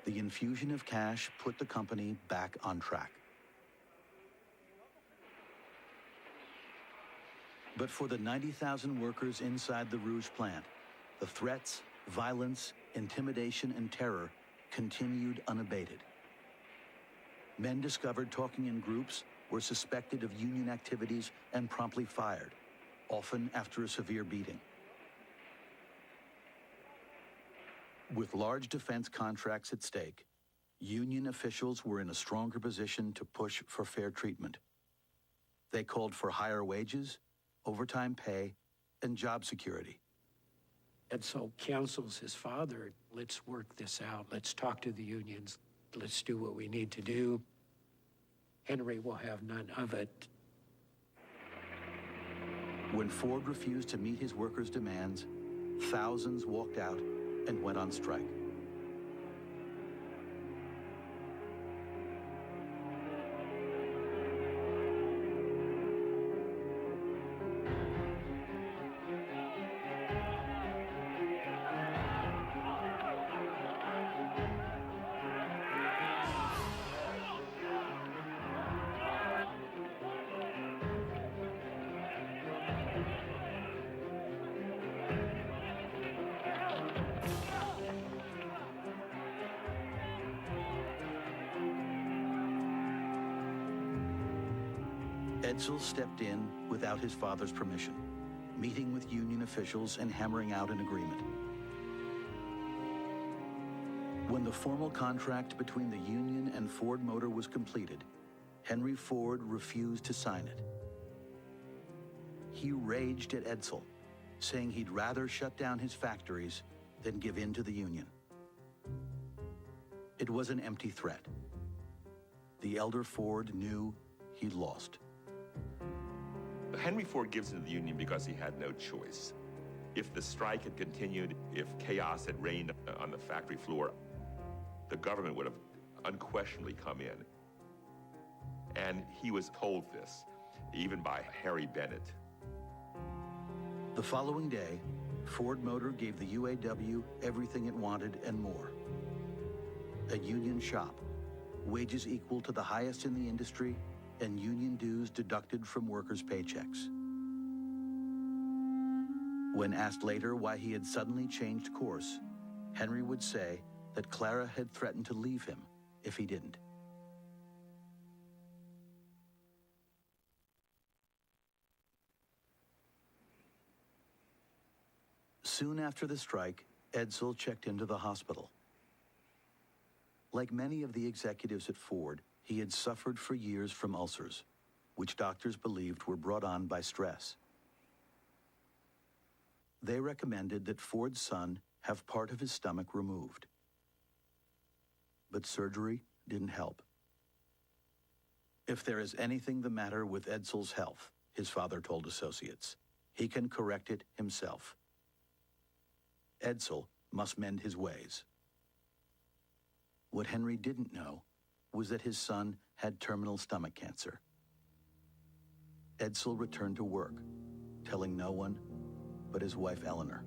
The infusion of cash put the company back on track. But for the 90,000 workers inside the Rouge plant, the threats, violence, intimidation, and terror continued unabated. Men discovered talking in groups were suspected of union activities and promptly fired, often after a severe beating. With large defense contracts at stake, union officials were in a stronger position to push for fair treatment. They called for higher wages, overtime pay, and job security.
Edsel counsels his father, let's work this out, let's talk to the unions, let's do what we need to do. Henry will have none of it.
When Ford refused to meet his workers' demands, thousands walked out and went on strike. Edsel stepped in without his father's permission, meeting with union officials and hammering out an agreement. When the formal contract between the union and Ford Motor was completed, Henry Ford refused to sign it. He raged at Edsel, saying he'd rather shut down his factories than give in to the union. It was an empty threat. The elder Ford knew he'd lost.
Henry Ford gives in to the union because he had no choice. If the strike had continued, if chaos had reigned on the factory floor, the government would have unquestionably come in And he was told this, even by Harry Bennett.
The following day, Ford Motor gave the UAW everything it wanted and more. A union shop, wages equal to the highest in the industry, and union dues deducted from workers' paychecks. When asked later why he had suddenly changed course, Henry would say that Clara had threatened to leave him if he didn't. Soon after the strike, Edsel checked into the hospital. Like many of the executives at Ford, he had suffered for years from ulcers, which doctors believed were brought on by stress. They recommended that Ford's son have part of his stomach removed. But surgery didn't help. If there is anything the matter with Edsel's health, his father told associates, he can correct it himself. Edsel must mend his ways. What Henry didn't know was that his son had terminal stomach cancer. Edsel returned to work, telling no one but his wife Eleanor.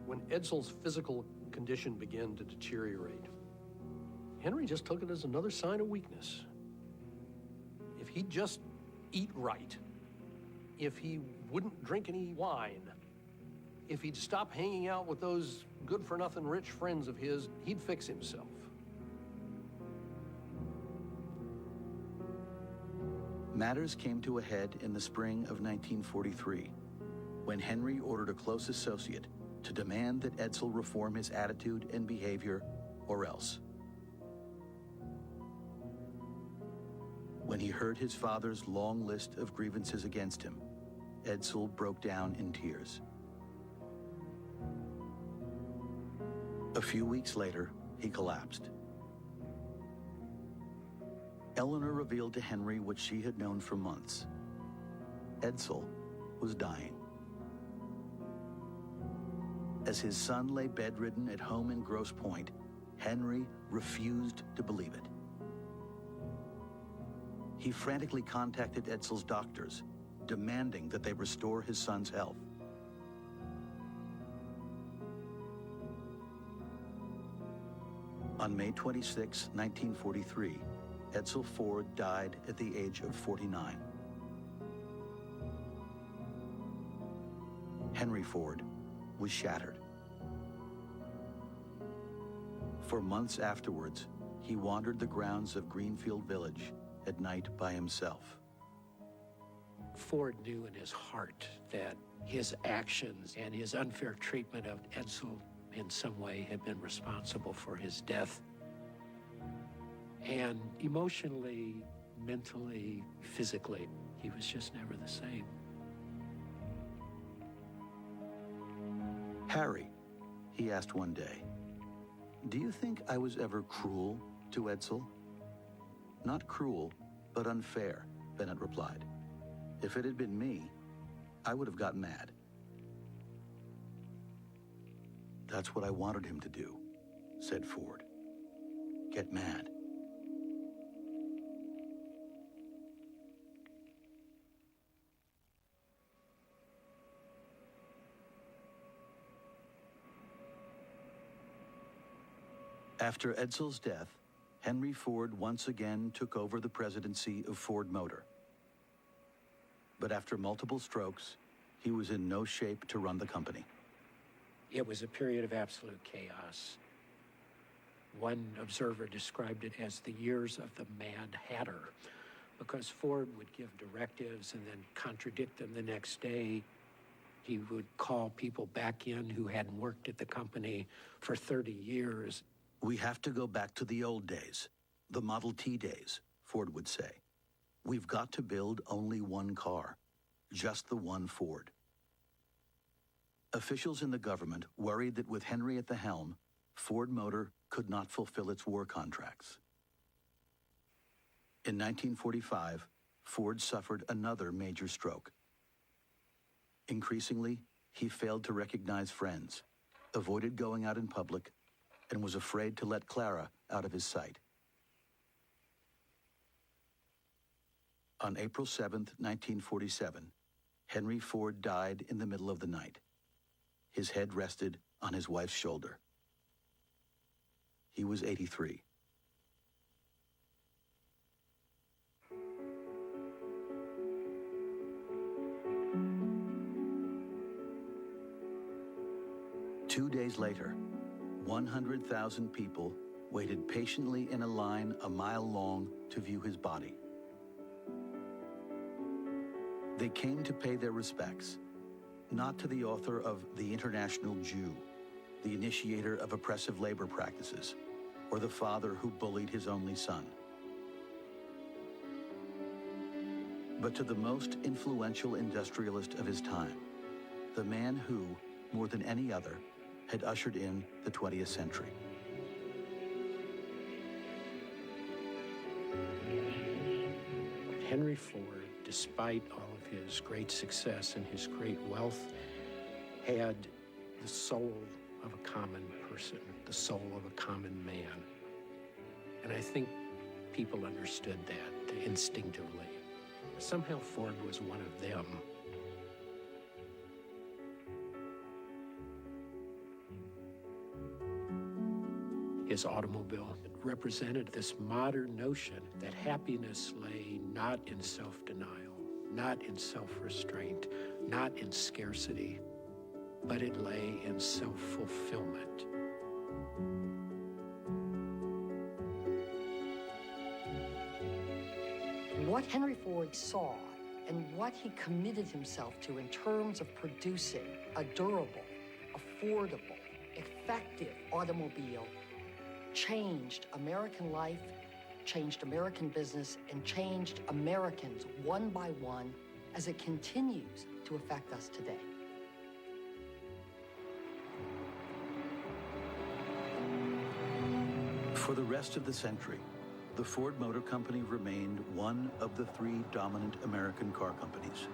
When Edsel's physical condition began to deteriorate, Henry just took it as another sign of weakness. If he'd just eat right, if he wouldn't drink any wine, if he'd stop hanging out with those good-for-nothing rich friends of his, he'd fix himself.
Matters came to a head in the spring of 1943, when Henry ordered a close associate to demand that Edsel reform his attitude and behavior, or else. When he heard his father's long list of grievances against him, Edsel broke down in tears. A few weeks later, he collapsed. Eleanor revealed to Henry what she had known for months. Edsel was dying. As his son lay bedridden at home in Grosse Pointe, Henry refused to believe it. He frantically contacted Edsel's doctors, demanding that they restore his son's health. On May 26, 1943, Edsel Ford died at the age of 49. Henry Ford was shattered. For months afterwards, he wandered the grounds of Greenfield Village at night by himself.
Ford knew in his heart that his actions and his unfair treatment of Edsel in some way had been responsible for his death. And emotionally, mentally, physically, he was just never the same.
Harry, he asked one day, do you think I was ever cruel to Edsel? Not cruel, but unfair, Bennett replied. If it had been me, I would have got mad. That's what I wanted him to do, said Ford. Get mad. After Edsel's death, Henry Ford once again took over the presidency of Ford Motor. But after multiple strokes, he was in no shape to run the company.
It was a period of absolute chaos. One observer described it as the years of the Mad Hatter, because Ford would give directives and then contradict them the next day. He would call people back in who hadn't worked at the company for 30 years.
We have to go back to the old days, the Model T days, Ford would say. We've got to build only one car, just the one Ford. Officials in the government worried that with Henry at the helm, Ford Motor could not fulfill its war contracts. In 1945, Ford suffered another major stroke. Increasingly, he failed to recognize friends, avoided going out in public, and was afraid to let Clara out of his sight. On April 7th, 1947, Henry Ford died in the middle of the night. His head rested on his wife's shoulder. He was 83. Two days later, 100,000 people waited patiently in a line a mile long to view his body. They came to pay their respects, not to the author of The International Jew, the initiator of oppressive labor practices, or the father who bullied his only son, but to the most influential industrialist of his time, the man who, more than any other, had ushered in the 20th century.
Henry Ford, despite all of his great success and his great wealth, had the soul of a common person, the soul of a common man. And I think people understood that instinctively. Somehow Ford was one of them. His automobile represented this modern notion that happiness lay not in self-denial, not in self-restraint, not in scarcity, but it lay in self-fulfillment.
What Henry Ford saw and what he committed himself to in terms of producing a durable, affordable, effective automobile changed American life, changed American business, and changed Americans one by one as it continues to affect us today.
For the rest of the century, the Ford Motor Company remained one of the three dominant American car companies,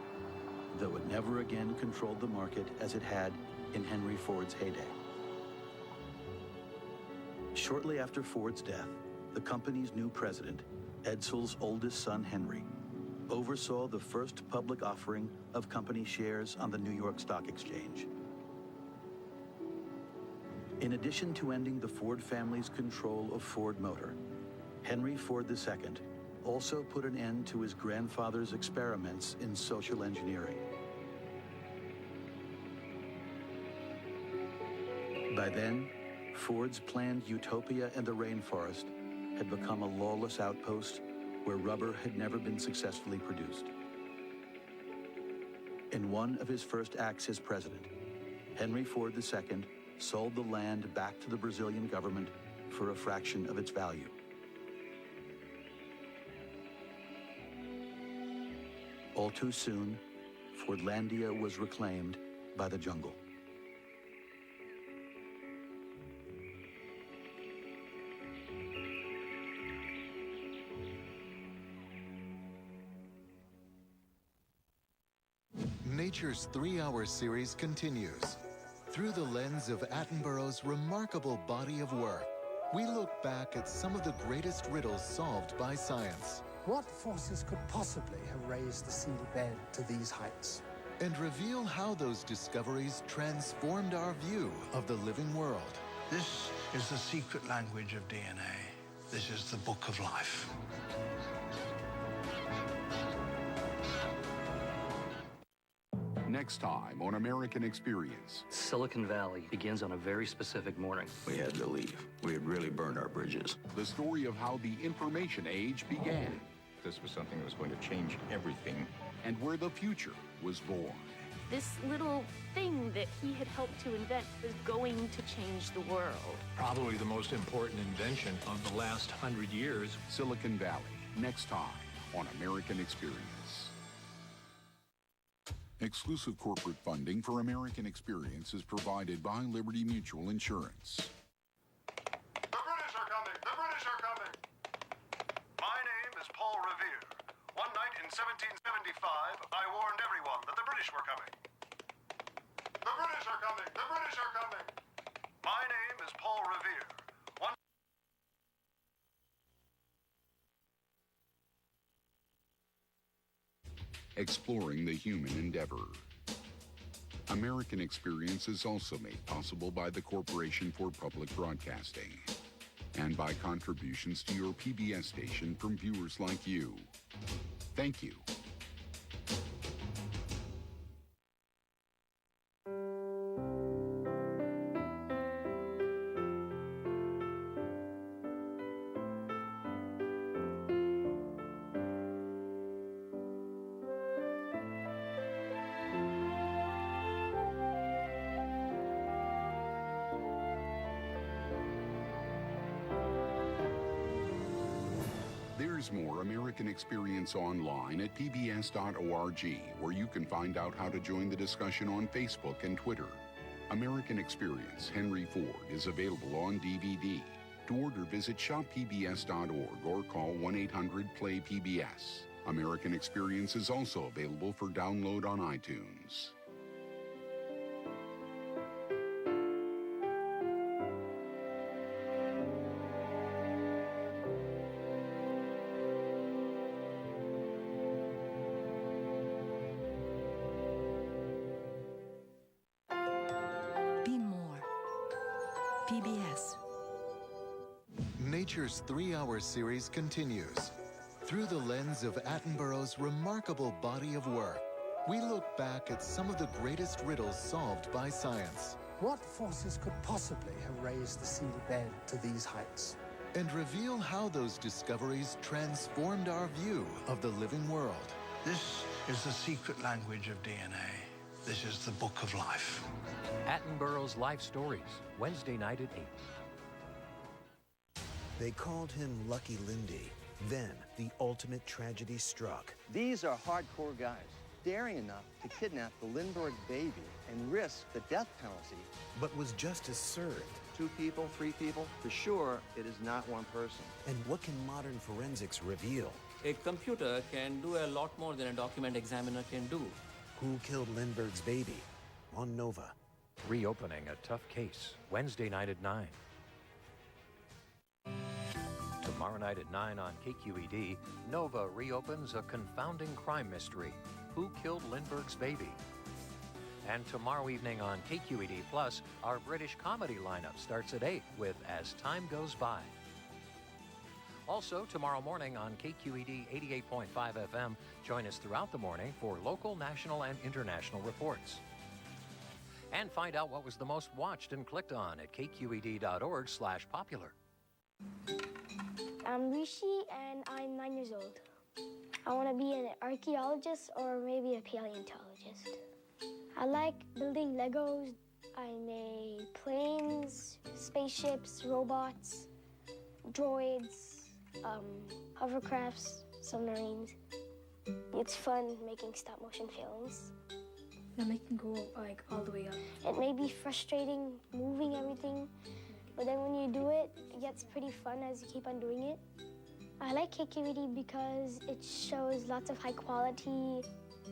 though it never again controlled the market as it had in Henry Ford's heyday. Shortly after Ford's death, the company's new president, Edsel's oldest son, Henry, oversaw the first public offering of company shares on the New York Stock Exchange. In addition to ending the Ford family's control of Ford Motor, Henry Ford II also put an end to his grandfather's experiments in social engineering. By then, Ford's planned utopia in the rainforest had become a lawless outpost where rubber had never been successfully produced. In one of his first acts as president, Henry Ford II sold the land back to the Brazilian government for a fraction of its value. All too soon, Fordlandia was reclaimed by the jungle.
Nature's 3-hour series continues. Through the lens of Attenborough's remarkable body of work, we look back at some of the greatest riddles solved by science.
What forces could possibly have raised the sea bed to these heights?
And reveal how those discoveries transformed our view of the living world.
This is the secret language of DNA. This is the book of life.
Next time on American Experience.
Silicon Valley begins on a very specific morning.
We had to leave. We had really burned our bridges.
The story of how the information age began.
This was something that was going to change everything.
And where the future was born.
This little thing that he had helped to invent was going to change the world.
Probably the most important invention of the last 100 years.
Silicon Valley, next time on American Experience. Exclusive corporate funding for American Experience is provided by Liberty Mutual Insurance.
The British are coming! The British are coming! My name is Paul Revere. One night in 1775, I warned everyone that the British were coming. The British are coming! The British are coming! My name is Paul Revere.
exploring the human endeavor. American Experience is also made possible by the Corporation for Public Broadcasting and by contributions to your PBS station from viewers like you. Thank you. There's more American Experience online at pbs.org, where you can find out how to join the discussion on Facebook and Twitter. American Experience, Henry Ford, is available on DVD. To order, visit shoppbs.org or call 1-800-PLAY-PBS. American Experience is also available for download on iTunes.
PBS. Nature's 3-hour series continues. Through the lens of Attenborough's remarkable body of work, we look back at some of the greatest riddles solved by science.
What forces could possibly have raised the seabed to these heights?
And reveal how those discoveries transformed our view of the living world.
This is the secret language of DNA. This is the book of life.
Attenborough's Life Stories, Wednesday night at 8.
They called him Lucky Lindy. Then, the ultimate tragedy struck.
These are hardcore guys, daring enough to kidnap the Lindbergh baby and risk the death penalty.
But was justice served?
2 people, 3 people? For sure, it is not one person.
And what can modern forensics reveal?
A computer can do a lot more than a document examiner can do.
Who killed Lindbergh's baby? On Nova.
Reopening a tough case, Wednesday night at 9. Tomorrow night at 9 on KQED, Nova reopens a confounding crime mystery. Who killed Lindbergh's baby? And tomorrow evening on KQED Plus, our British comedy lineup starts at 8 with As Time Goes By. Also, tomorrow morning on KQED 88.5 FM, join us throughout the morning for local, national, and international reports. And find out what was the most watched and clicked on at kqed.org/popular.
I'm Rishi, and I'm 9 years old. I want to be an archaeologist or maybe a paleontologist. I like building Legos. I made planes, spaceships, robots, droids, hovercrafts, submarines. It's fun making stop-motion films.
And they can go like all the way up.
It may be frustrating moving everything, but then when you do it, it gets pretty fun as you keep on doing it. I like KQED because it shows lots of high quality.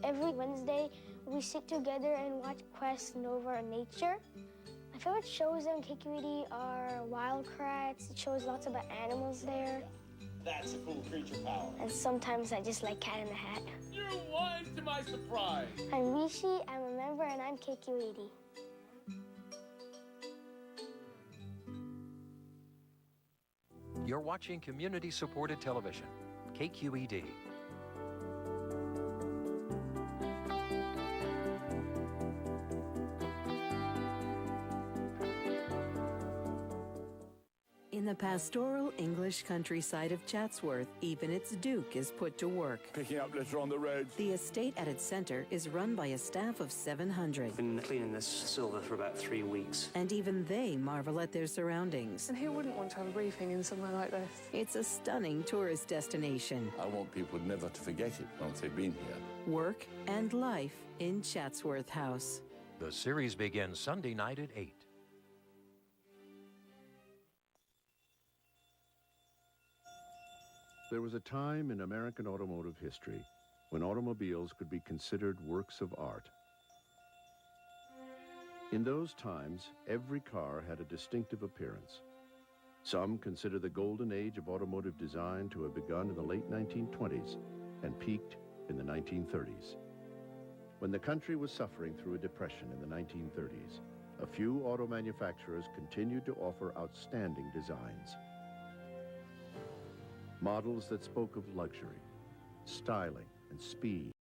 Every Wednesday, we sit together and watch Quest, Nova, and Nature. My favorite shows on KQED are Wildcrats. It shows lots about animals there.
That's a cool creature power.
And sometimes I just like Cat in the Hat.
You won to my surprise.
I'm Rishi, I'm a member, and I'm KQED.
You're watching community-supported television, KQED.
In the pastoral English countryside of Chatsworth, even its Duke is put to work.
Picking up litter on the roads.
The estate at its center is run by a staff of 700.
Been cleaning this silver for about 3 weeks.
And even they marvel at their surroundings.
And who wouldn't want to have a briefing in somewhere like this?
It's a stunning tourist destination.
I want people never to forget it once they've been here.
Work and life in Chatsworth House.
The series begins Sunday night at 8.
There was a time in American automotive history when automobiles could be considered works of art. In those times, every car had a distinctive appearance. Some consider the golden age of automotive design to have begun in the late 1920s and peaked in the 1930s. When the country was suffering through a depression in the 1930s, a few auto manufacturers continued to offer outstanding designs. Models that spoke of luxury, styling, and speed.